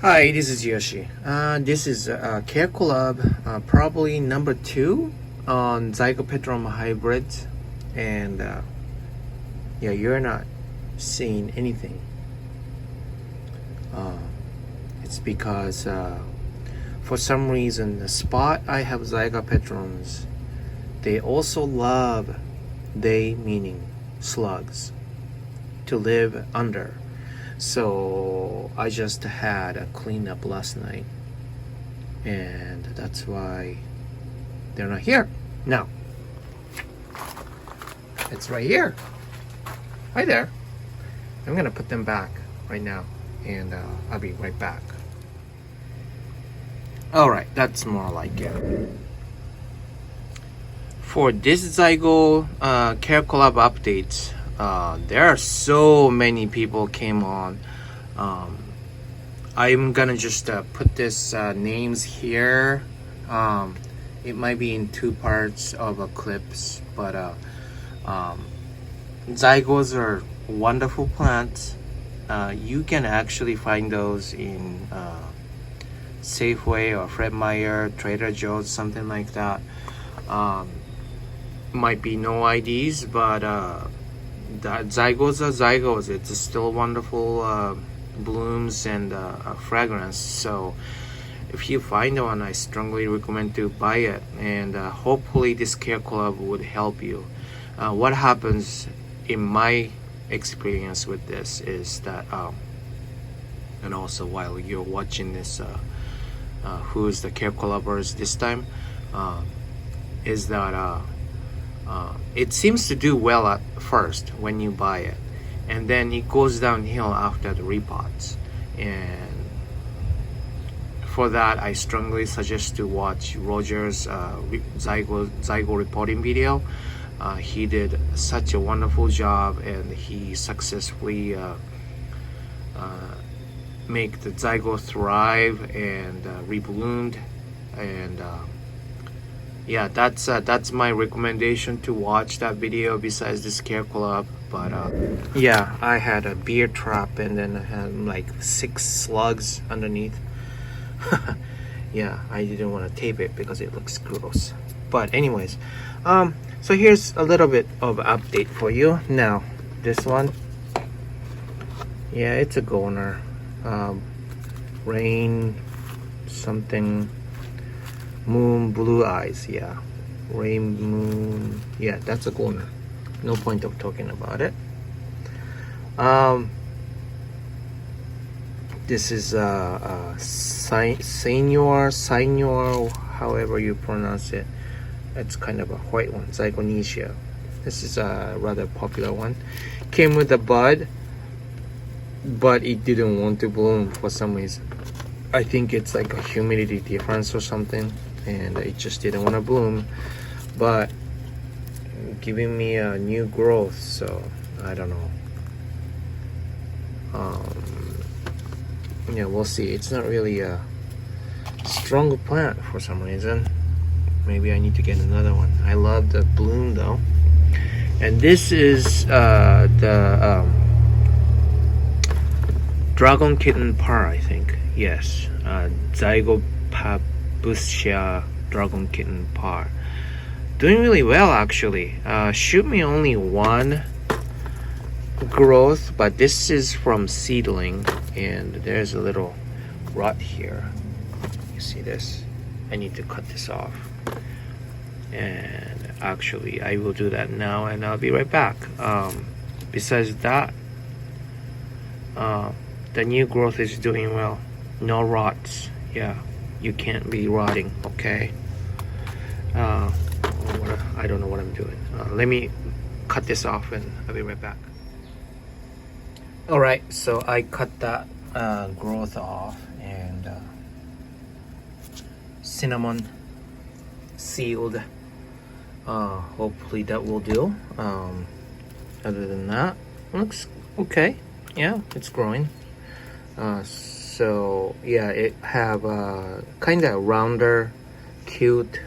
Hi, this is Yoshi. This is Care Collab, probably number 2 on Zygo hybrid, and yeah, you're not seeing anything. It's because for some reason the spot I have Zygo petrons, they also love, they meaning slugs, to live under. So I just had a cleanup last night, and that's why they're not here now. It's right here. Hi there. I'm gonna put them back right now, and I'll be right back. Alright, that's more like it. For this Zygo Care Collab updates, there are so many people came on. I'm gonna just put this names here. It might be in 2 parts of clips, but Zygos are wonderful plants. You can actually find those in Safeway or Fred Meyer, Trader Joe's, something like that. Might be no IDs, but that Zygos are Zygos. It's still wonderful blooms and fragrance. So if you find one, I strongly recommend to buy it, and hopefully this Care Collab would help you. What happens in my experience with this is that and also while you're watching this, who's the Care Collabers this time, is that it seems to do well at first when you buy it, and then it goes downhill after the repots. And for that, I strongly suggest to watch Roger's Zygo reporting video. He did such a wonderful job, and he successfully make the Zygo thrive and rebloomed, and yeah, that's my recommendation to watch that video besides this Care Collab. But yeah, I had a beer trap, and then I had like 6 slugs underneath. Yeah, I didn't want to tape it because it looks gross. But anyways, so here's a little bit of update for you. Now this one, yeah, it's a goner. Rain something moon blue eyes, yeah, rain moon, yeah, that's a goner. No point of talking about it. This is senior, however you pronounce it. It's kind of a white one, Zygonesia. This is a rather popular one. Came with a bud, but it didn't want to bloom for some reason. I think it's like a humidity difference or something, and it just didn't want to bloom, but giving me a new growth, so I don't know. Yeah, we'll see. It's not really a strong plant for some reason. Maybe I need to get another one. I love the bloom though. And this is the Dragon Kitten Par, I think. Yes, Zygo Pabusia Dragon Kitten Par. Doing really well actually. Shoot me only 1 growth, but this is from seedling, and there's a little rot here. You see this? I need to cut this off. And actually I will do that now, and I'll be right back. Besides that, the new growth is doing well. No rots. Yeah, you can't be rotting, okay? I don't know what I'm doing. Let me cut this off, and I'll be right back. Alright, so I cut that growth off, and cinnamon sealed. Hopefully that will do. Other than that, looks okay. Yeah, it's growing. So yeah, it have a kind of rounder, cute,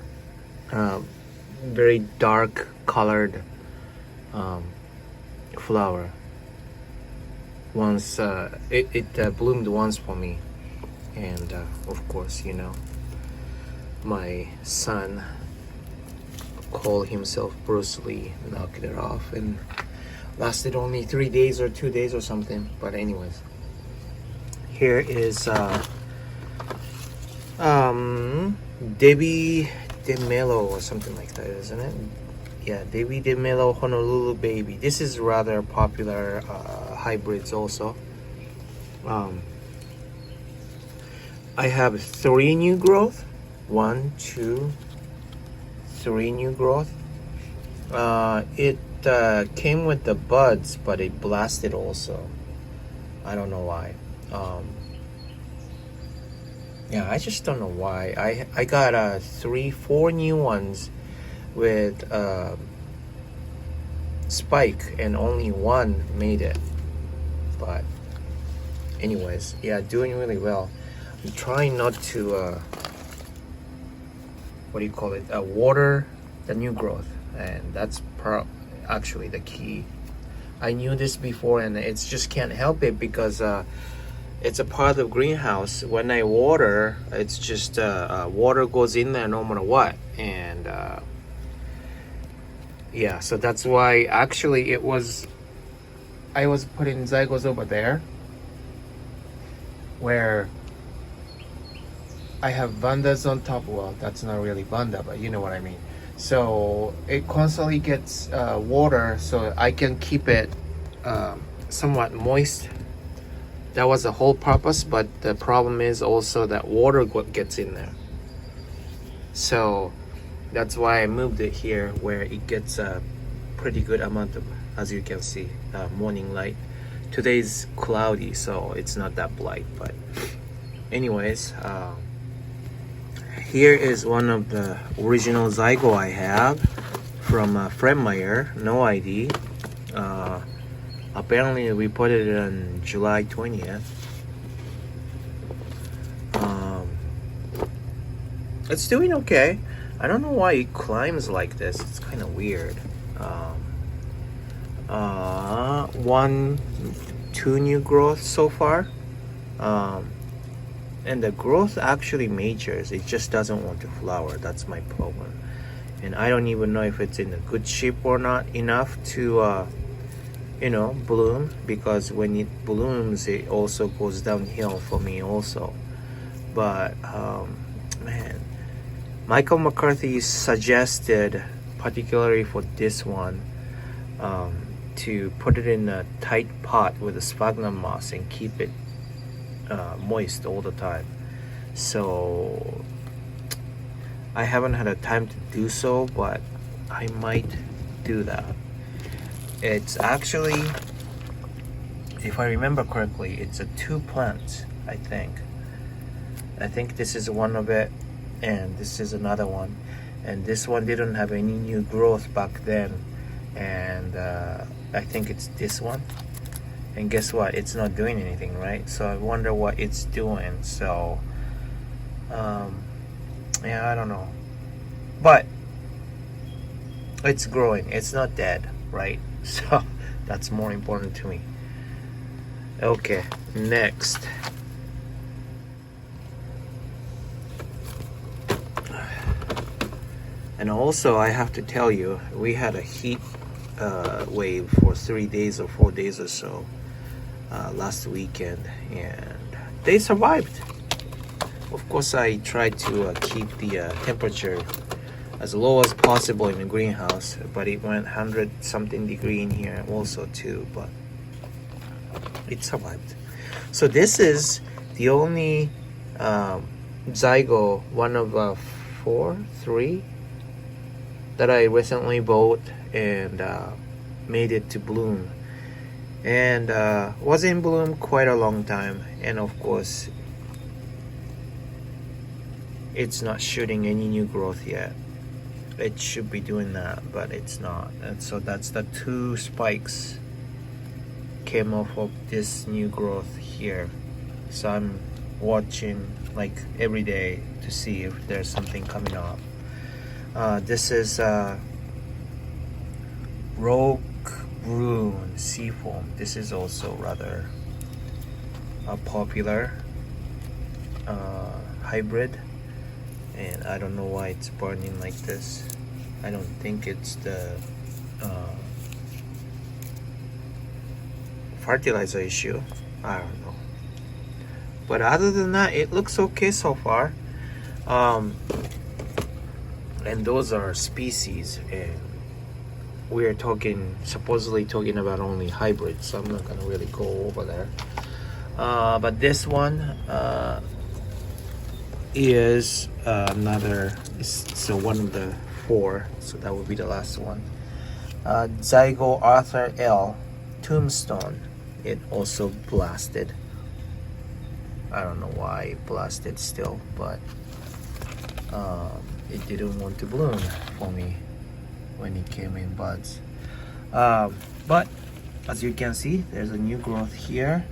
very dark colored flower. Once it bloomed once for me, And of course, you know, my son called himself Bruce Lee, knocked it off, and lasted only 3 days or 2 days or something. But anyways, here is Debbie DeMello or something like that, isn't it? Yeah, Debbie DeMello Honolulu Baby. This is rather popular hybrids also. I have 3 new growth. 1, 2, 3 new growth. It came with the buds, but it blasted also. I don't know why. Yeah, I just don't know why. I got 3, 4 new ones with spike, and only 1 made it. But anyways, yeah, doing really well. I'm trying not to what do you call it, water the new growth, and that's actually the key. I knew this before, and it's just can't help it because it's a part of greenhouse. When I water, it's just water goes in there no matter what. And yeah, so that's why actually I was putting Zygos over there where I have Vandas on top. Well, that's not really Vanda, but you know what I mean. So it constantly gets water, so I can keep it somewhat moist. That was the whole purpose, but the problem is also that water gets in there. So that's why I moved it here where it gets a pretty good amount of, as you can see, morning light. Today's cloudy, so it's not that bright, but anyways, here is one of the original Zygo I have from Fred Meyer, no ID. Apparently we put it on July 20th. It's doing okay. I don't know why it climbs like this. It's kind of weird. 1, 2 new growth so far. And the growth actually matures. It just doesn't want to flower. That's my problem. And I don't even know if it's in a good shape or not enough to you know, bloom, because when it blooms it also goes downhill for me also. But man, Michael McCarthy suggested, particularly for this one, to put it in a tight pot with a sphagnum moss and keep it moist all the time. So I haven't had a time to do so, but I might do that. It's actually, if I remember correctly, it's a 2 plants, I think. I think this is one of it, and this is another one. And this one didn't have any new growth back then, and I think it's this one. And guess what? It's not doing anything, right? So I wonder what it's doing. So yeah, I don't know, but it's growing. It's not dead, right? So that's more important to me. Okay, next. And also I have to tell you, we had a heat wave for 3 days or 4 days or so last weekend, and they survived. Of course, I tried to keep the temperature as low as possible in the greenhouse, but it went 100 something degree in here also too, but it survived. So this is the only Zygo, one of 3 that I recently bought and made it to bloom, and was in bloom quite a long time. And of course it's not shooting any new growth yet. It should be doing that, but it's not. And so that's the 2 spikes came off of this new growth here. So I'm watching like every day to see if there's something coming up. This is Rogue Brune Seafoam. This is also rather popular. hybrid, and I don't know why it's burning like this. I don't think it's the fertilizer issue. I don't know, but other than that, it looks okay so far. And those are species, and we are supposedly talking about only hybrids, so I'm not gonna really go over there. But this one is another, so one of the 4, so that would be the last one. Zygo Arthur L Tombstone. It also blasted. I don't know why it blasted still, but it didn't want to bloom for me when it came in buds. But as you can see, there's a new growth here.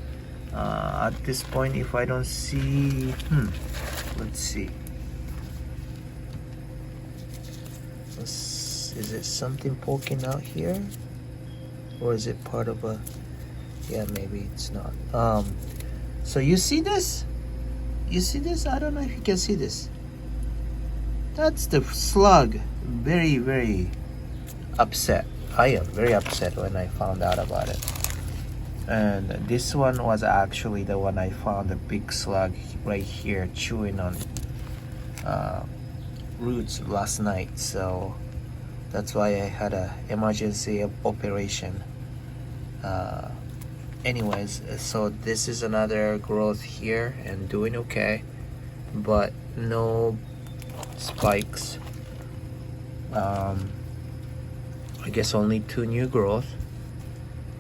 At this point, if I don't see, let's see. Is it something poking out here? Or is it part of a, yeah, maybe it's not. So you see this? You see this? I don't know if you can see this. That's the slug. Very, very upset. I am very upset when I found out about it. And this one was actually the one I found, a big slug right here chewing on roots last night. So that's why I had a emergency operation. Anyways, so this is another growth here and doing okay, but no spikes. I guess only 2 new growth,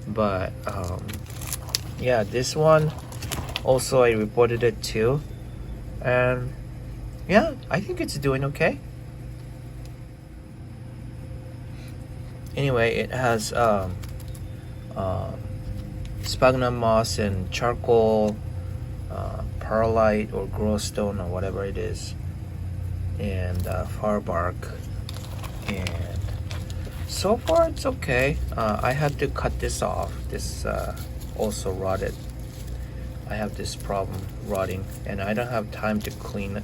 but yeah, this one also I reported it too, and yeah, I think it's doing okay. Anyway, it has sphagnum moss and charcoal, perlite or growstone or whatever it is, and far bark, and so far it's okay. I had to cut this off. This also rotted. I have this problem rotting, and I don't have time to clean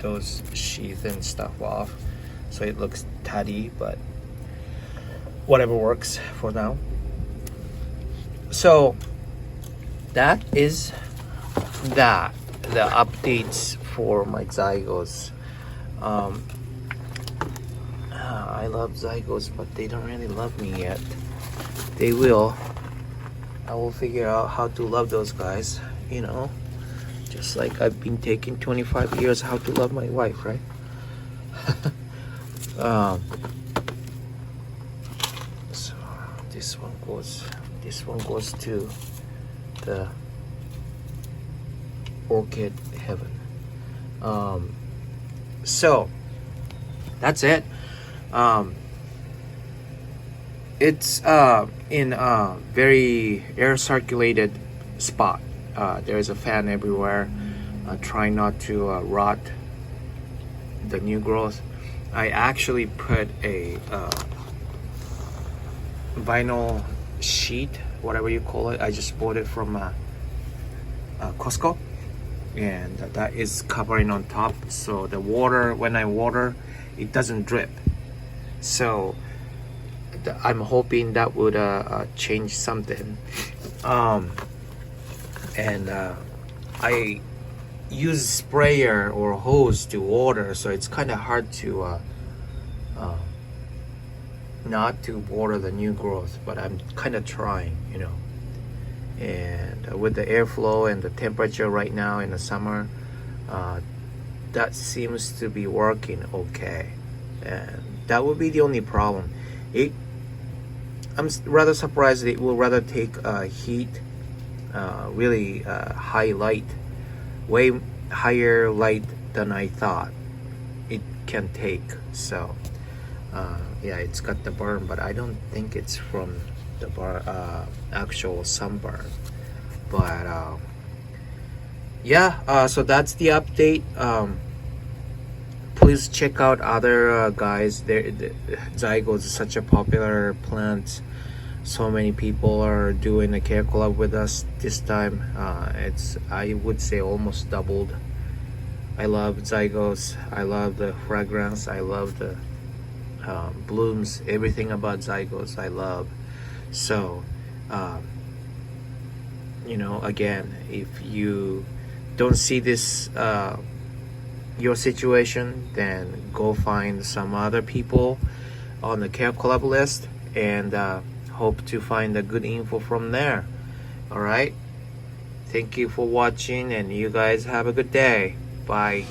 those sheath and stuff off, so it looks tatty, but whatever works for now. So that is the updates for my Zygos. I love Zygos, but they don't really love me yet. They will. I will figure out how to love those guys, you know, just like I've been taking 25 years how to love my wife, right? So this one goes to the orchid heaven. So that's it. It's in a very air circulated spot. There's a fan everywhere. Try not to rot the new growth. I actually put a vinyl sheet, whatever you call it. I just bought it from Costco, and that is covering on top, so the water, when I water, it doesn't drip. So I'm hoping that would change something. And I use sprayer or hose to water, so it's kind of hard to not to water the new growth, but I'm kind of trying, you know. And with the airflow and the temperature right now in the summer, that seems to be working okay, and that would be the only problem. I'm rather surprised it will rather take heat, really high light, way higher light than I thought it can take. So yeah, it's got the burn, but I don't think it's from the actual sunburn. But yeah, so that's the update. Please check out other guys. Zygo is such a popular plant. So many people are doing a care collab with us this time. It's, I would say, almost doubled I love Zygos. I love the fragrance. I love the blooms. Everything about Zygos I love. So, again, if you don't see this your situation, then go find some other people on the Care Club list and hope to find a good info from there. All right. Thank you for watching, and you guys have a good day. Bye.